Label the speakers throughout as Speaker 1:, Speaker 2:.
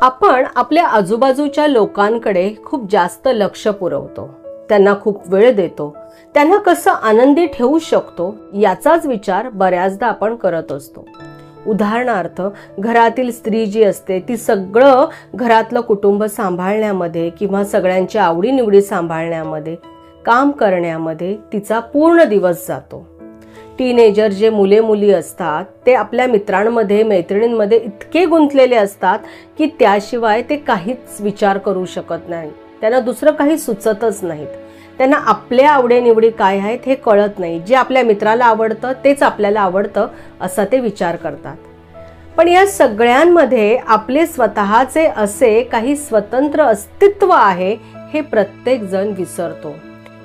Speaker 1: आपण आपल्या आजूबाजूच्या लोकांकडे खूप जास्त लक्ष पुरवतो, त्यांना खूप वेळ देतो, त्यांना कसं आनंदी ठेवू शकतो याचाच विचार बऱ्याचदा आपण करत असतो. उदाहरणार्थ, घरातील स्त्री जी असते ती सगळं घरातलं कुटुंब सांभाळण्यामध्ये किंवा सगळ्यांच्या आवडीनिवडी सांभाळण्यामध्ये, काम करण्यामध्ये तिचा पूर्ण दिवस जातो. टीनेजर जे मुले मुली असतात ते आपल्या मित्रांमध्ये मैत्रिणींमध्ये इतके गुंतलेले असतात की त्याशिवाय ते काहीच विचार करू शकत नाही. त्यांना दुसरं काही सुचतच नाहीत. त्यांना आपल्या आवडीनिवडी काय आहेत हे कळत नाही. जे आपल्या मित्राला आवडतं तेच आपल्याला आवडतं असा ते विचार करतात. पण या सगळ्यांमध्ये आपले स्वतःचे असे काही स्वतंत्र अस्तित्व आहे हे प्रत्येक जण विसरतो.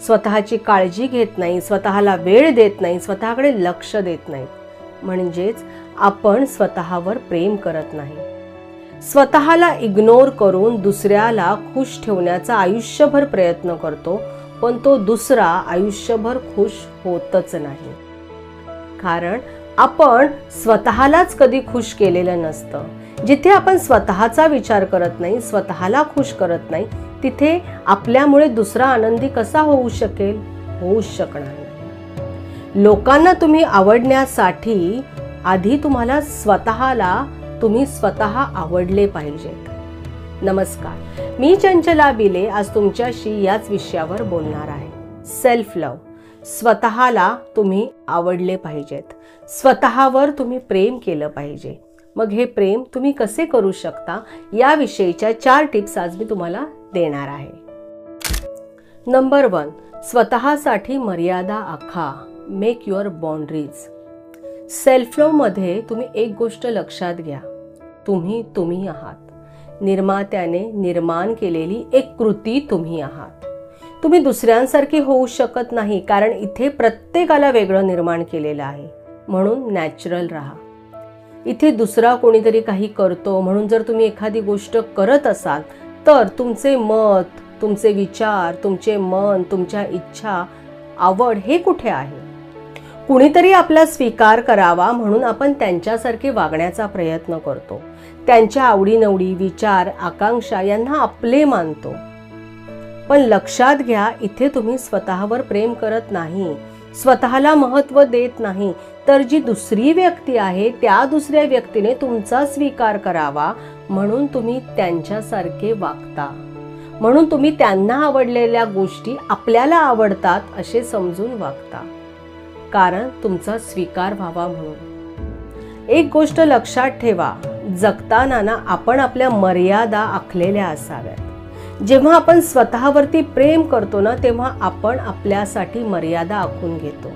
Speaker 1: स्वतःची काळजी घेत नाही, स्वतःला वेळ देत नाही, स्वतःकडे लक्ष देत नाही. म्हणजेच आपण स्वतःवर प्रेम करत नाही. स्वतःला इग्नोर करून दुसऱ्याला खुश ठेवण्याचा आयुष्यभर प्रयत्न करतो, पण तो दुसरा आयुष्यभर खुश होतच नाही. कारण आपण स्वतःलाच कधी खुश केलेलं नसतं. जिथे आपण स्वतःचा विचार करत नाही, स्वतःला खुश करत नाही, तिथे आपल्यामुळे दुसरा आनंदी कसा होऊ शकेल? होऊच शकणार नाही. लोकांना तुम्ही आवडण्यासाठी आधी तुम्हाला तुम्ही स्वतः आवडले पाहिजेत. नमस्कार, मी चंचला बिले आज तुमच्याशी याच विषयावर बोलणार आहे. Self love. स्वतःला तुम्ही आवडले पाहिजेत. स्वतःवर तुम्ही प्रेम केलं पाहिजे. मग हे प्रेम तुम्ही कसे करू शकता याविषयीच्या 4 टिप्स आज मी तुम्हाला देणार आहे. नंबर 1, स्वतःसाठी मर्यादा आखा. Make your boundaries. Self love मध्ये तुम्ही एक गोष्ट लक्षात घ्या, तुम्ही आहात. निर्मात्याने निर्माण केलेली एक कृती तुम्ही आहात. तुम्ही दुसऱ्यांसारखी होऊ शकत नाही, कारण इथे प्रत्येकाला वेगळं निर्माण केलेलं आहे. म्हणून नॅचरल राहा. इथे दुसरा कोणीतरी काही करतो म्हणून जर तुम्ही एखादी गोष्ट करत असाल तर तुमचे मत, तुमचे विचार, तुमचे मन, तुमच्या इच्छा, आवड हे कुठे आहे? कुणीतरी आपला स्वीकार करावा म्हणून आपण त्यांच्यासारखे वागण्याचा प्रयत्न करतो. त्यांच्या आवडीनिवडी, विचार, आकांक्षा यांना आपले मानतो. पण लक्षात घ्या, इथे तुम्ही स्वतःवर प्रेम करत नाही, स्वतःला महत्त्व देत नाही, तर जी दुसरी व्यक्ती आहे त्या दुसऱ्या व्यक्तीने तुमचा स्वीकार करावा म्हणून तुम्ही त्यांच्यासारखे वागता. म्हणून तुम्ही त्यांना आवडलेल्या गोष्टी आपल्याला आवडतात असे समजून वागता, कारण तुमचा स्वीकार व्हावा म्हणून. एक गोष्ट लक्षात ठेवा, जगताना ना आपण आपल्या मर्यादा आखलेल्या असाव्यात. जेव्हा आपण स्वतःवरती प्रेम करतो ना तेव्हा आपण आपल्यासाठी मर्यादा आखून घेतो.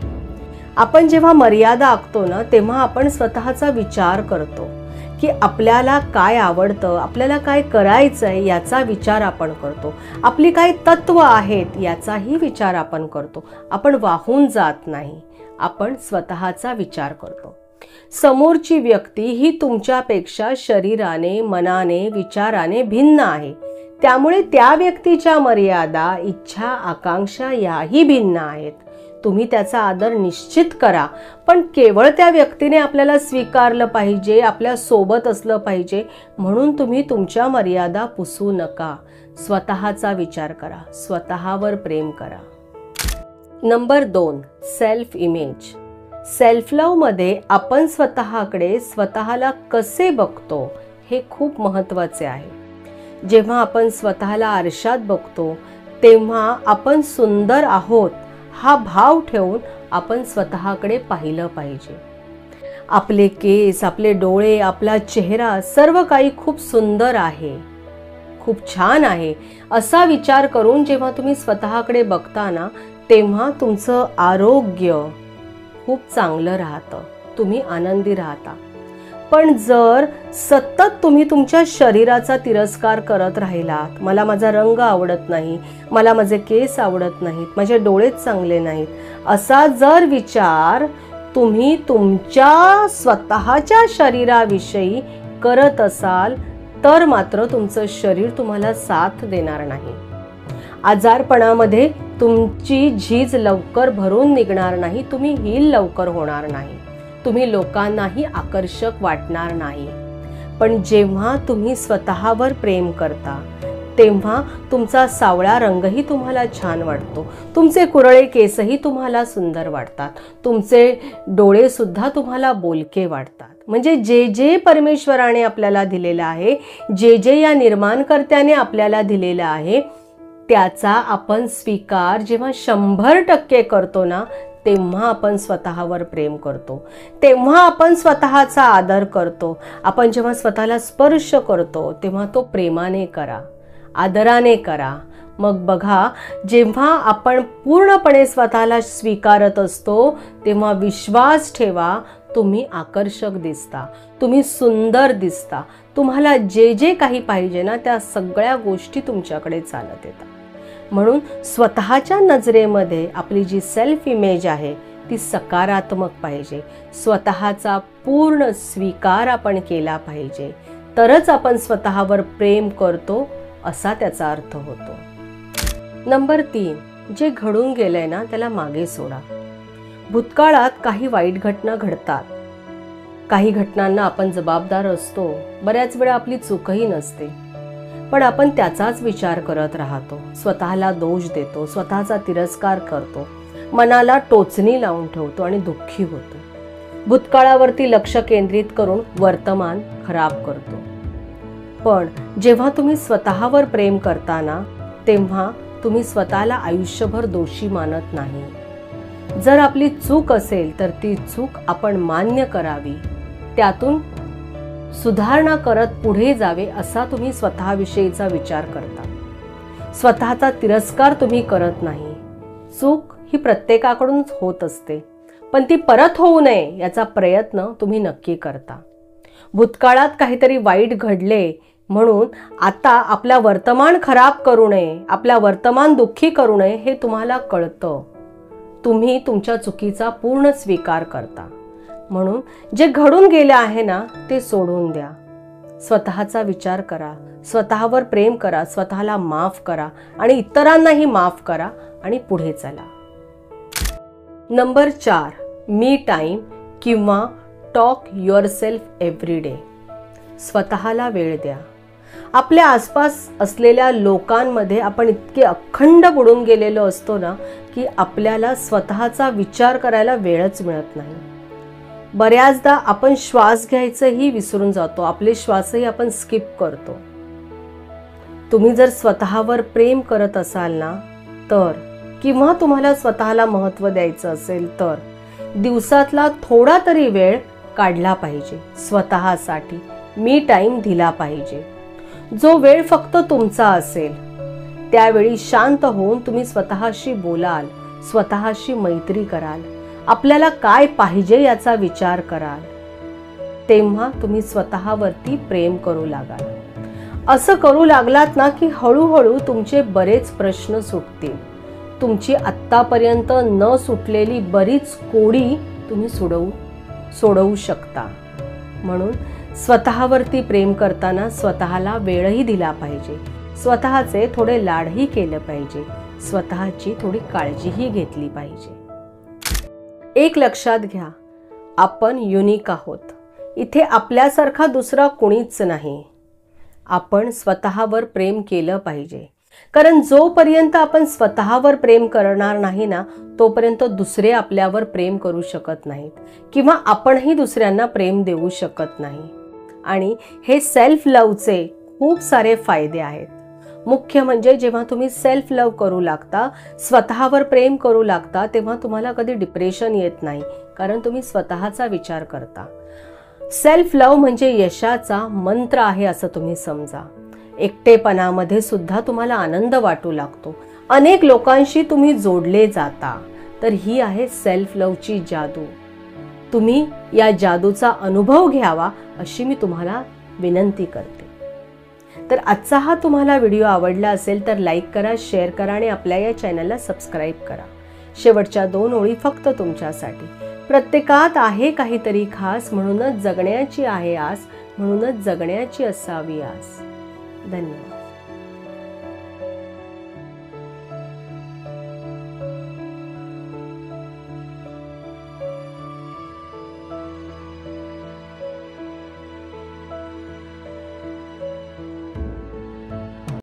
Speaker 1: आपण जेव्हा मर्यादा आखतो ना तेव्हा आपण स्वतःचा विचार करतो की आपल्याला काय आवडतं, आपल्याला काय करायचं आहे याचा विचार आपण करतो. आपली काय तत्व आहेत याचाही विचार आपण करतो. आपण वाहून जात नाही, आपण स्वतःचा विचार करतो. समोरची व्यक्ती ही तुमच्यापेक्षा शरीराने, मनाने, विचाराने भिन्न आहे. त्यामुळे त्या व्यक्तीच्या मर्यादा, इच्छा, आकांक्षा याही भिन्न आहेत. तुम्ही त्याचा आदर निश्चित करा, पण केवळ त्या व्यक्तीने आपल्याला स्वीकारलं पाहिजे, आपल्या सोबत असलं पाहिजे म्हणून तुम्ही तुमच्या मर्यादा पुसू नका. स्वतःचा विचार करा, स्वतःवर प्रेम करा. Number 2, self image. Self love मध्ये आपण स्वतःला कसे बघतो हे खूप महत्त्वाचे आहे. जेव्हा आपण स्वतःला आरशात बघतो तेव्हा आपण सुंदर आहोत हा भाव ठेवून आपण स्वतःकडे पाहिलं पाहिजे. आपले केस, आपले डोळे, आपला चेहरा सर्व काही खूप सुंदर आहे, खूप छान आहे असा विचार करून जेव्हा तुम्ही स्वतःकडे बघता ना तेव्हा तुमचं आरोग्य खूप चांगलं राहतं, तुम्ही आनंदी राहता. पण जर सतत तुम्ही तुमच्या शरीराचा तिरस्कार करत राहिलात, मला माझा रंग आवडत नाही, मला माझे केस आवडत नाहीत, माझे डोळेच चांगले नाहीत, असा जर विचार तुम्ही तुमच्या स्वतःच्या शरीराविषयी करत असाल तर मात्र तुमचं शरीर तुम्हाला साथ देणार नाही. आजारपणामध्ये तुमची झीज लवकर भरून निघणार नाही, तुम्ही हील लवकर होणार नाही, तुम्ही लोकांनाही आकर्षक वाटणार नाही. पण जेव्हा तुम्ही स्वतःवर प्रेम करता तेव्हा तुमचा सावळा रंगही तुम्हाला छान वाटतो, तुमचे कुरळे केसही तुम्हाला सुंदर वाटतात, तुमचे डोळे सुद्धा तुम्हाला बोलके वाटतात. म्हणजे जे जे परमेश्वराने आपल्याला दिलेलं आहे, जे जे या निर्माणकर्त्याने आपल्याला दिलेलं आहे, त्याचा आपण स्वीकार जेव्हा 100% करतो ना, तेव्हा आपण स्वतःवर प्रेम करतो, तेव्हा आपण स्वतःचा आदर करतो. आपण जेव्हा स्वतःला स्पर्श करतो तेव्हा तो प्रेमाने करा, आदराने करा. मग बघा, जेव्हा आपण पूर्णपणे स्वतःला स्वीकारत असतो तेव्हा विश्वास ठेवा, तुम्ही आकर्षक दिसता, तुम्ही सुंदर दिसता, तुम्हाला जे जे काही पाहिजे ना त्या सगळ्या गोष्टी तुमच्याकडे चालत येतात. म्हणून स्वतःच्या नजरेमध्ये आपली जी सेल्फ इमेज आहे ती सकारात्मक पाहिजे. स्वतःचा पूर्ण स्वीकार आपण केला पाहिजे, तरच आपण स्वतःवर प्रेम करतो असा त्याचा अर्थ होतो. नंबर 3, जे घडून गेलंय ना त्याला मागे सोडा. भूतकाळात काही वाईट घटना घडतात, काही घटनांना आपण जबाबदार असतो, बऱ्याच वेळा आपली चूकही नसते, पण आपण त्याचाच विचार करत राहतो, स्वतःला दोष देतो, स्वतःचा तिरस्कार करतो, मनाला टोचणी लावून ठेवतो आणि दुःखी होतो. भूतकाळावरती लक्ष केंद्रित करून वर्तमान खराब करतो. पण जेव्हा तुम्ही स्वतःवर प्रेम करता ना, तेव्हा तुम्ही स्वतःला आयुष्यभर दोषी मानत नाही. जर आपली चूक असेल तर ती चूक आपण मान्य करावी, त्यातून सुधारणा करत पुढे जावे असा तुम्ही स्वतःविषयीचा विचार करता. स्वतःचा तिरस्कार तुम्ही करत नाही. चूक ही प्रत्येकाकडून होत असते, पण ती परत होऊ नये याचा प्रयत्न तुम्ही नक्की करता. भूतकाळात काहीतरी वाईट घडले म्हणून आता आपला वर्तमान खराब करू नये, आपला वर्तमान दुःखी करू नये हे तुम्हाला कळतं. तुम्ही तुमच्या चुकीचा पूर्ण स्वीकार करता. म्हणून जे घडून गेले आहे ना ते सोडून द्या. स्वतःचा विचार करा, स्वतःवर प्रेम करा, स्वतःला माफ करा आणि इतरांनाही माफ करा आणि पुढे चला. नंबर 4, मी टाइम किंवा टॉक युअरसेल्फ एव्हरी डे. स्वतःला वेळ द्या. आपल्या आसपास असलेल्या लोकांमध्ये आपण इतके अखंड बुडून गेलेलो असतो ना की आपल्याला स्वतःचा विचार करायला वेळच मिळत नाही. बऱ्याचदा आपण श्वास घ्यायचंही विसरून जातो, आपले श्वासही आपण स्किप करतो. तुम्ही जर स्वतःवर प्रेम करत असाल ना तर, किंवा तुम्हाला स्वतःला महत्त्व द्यायचं असेल तर दिवसातला थोडा तरी वेळ काढला पाहिजे. स्वतःसाठी मी टाइम दिला पाहिजे. जो वेळ फक्त तुमचा असेल त्यावेळी शांत होऊन तुम्ही स्वतःशी बोलाल, स्वतःशी मैत्री कराल, आपल्याला काय पाहिजे याचा विचार कराल, तेव्हा तुम्ही स्वतःवरती प्रेम करू लागाल. असं करू लागलात ना की हळूहळू तुमचे बरेच प्रश्न सुटतील. तुमची आत्तापर्यंत न सुटलेली बरीच कोडी तुम्ही सोडवू शकता. म्हणून स्वतःवरती प्रेम करताना स्वतःला वेळही दिला पाहिजे, स्वतःचे थोडे लाडही केले पाहिजे, स्वतःची थोडी काळजीही घेतली पाहिजे. एक लक्षात घ्या, आपण युनिक आहोत. इथे आपल्यासारखा दुसरा कोणीच नाही. आपण स्वतःवर प्रेम केलं पाहिजे, कारण जोपर्यंत आपण स्वतःवर प्रेम करणार नाही ना तोपर्यंत दुसरे आपल्यावर प्रेम करू शकत नाहीत किंवा आपणही दुसऱ्यांना प्रेम देऊ शकत नाही. आणि हे सेल्फ लव्हचे खूप सारे फायदे आहेत. मुख्य म्हणजे जेव्हा तुम्ही सेल्फ लव्ह करू लागता, स्वतःवर प्रेम करू लागता, तेव्हा तुम्हाला कधी डिप्रेशन येत नाही, कारण तुम्ही स्वतःचा विचार करता. सेल्फ लव्ह म्हणजे यशाचा मंत्र आहे असं तुम्ही समजा. एकटेपणामध्ये सुद्धा तुम्हाला आनंद वाटू लागतो, अनेक लोकांशी तुम्ही जोडले जाता. तर ही आहे सेल्फ लव्हची जादू. तुम्ही या जादूचा अनुभव घ्यावा अशी मी तुम्हाला विनंती करते. तर आजचा हा तुम्हाला व्हिडिओ आवडला असेल तर लाईक करा, शेअर करा आणि आपल्या या चॅनलला सबस्क्राईब करा. शेवटच्या 2 ओळी फक्त तुमच्यासाठी. प्रत्येकात आहे काहीतरी खास, म्हणूनच जगण्याची आहे आस, म्हणूनच जगण्याची असावी आस. धन्यवाद.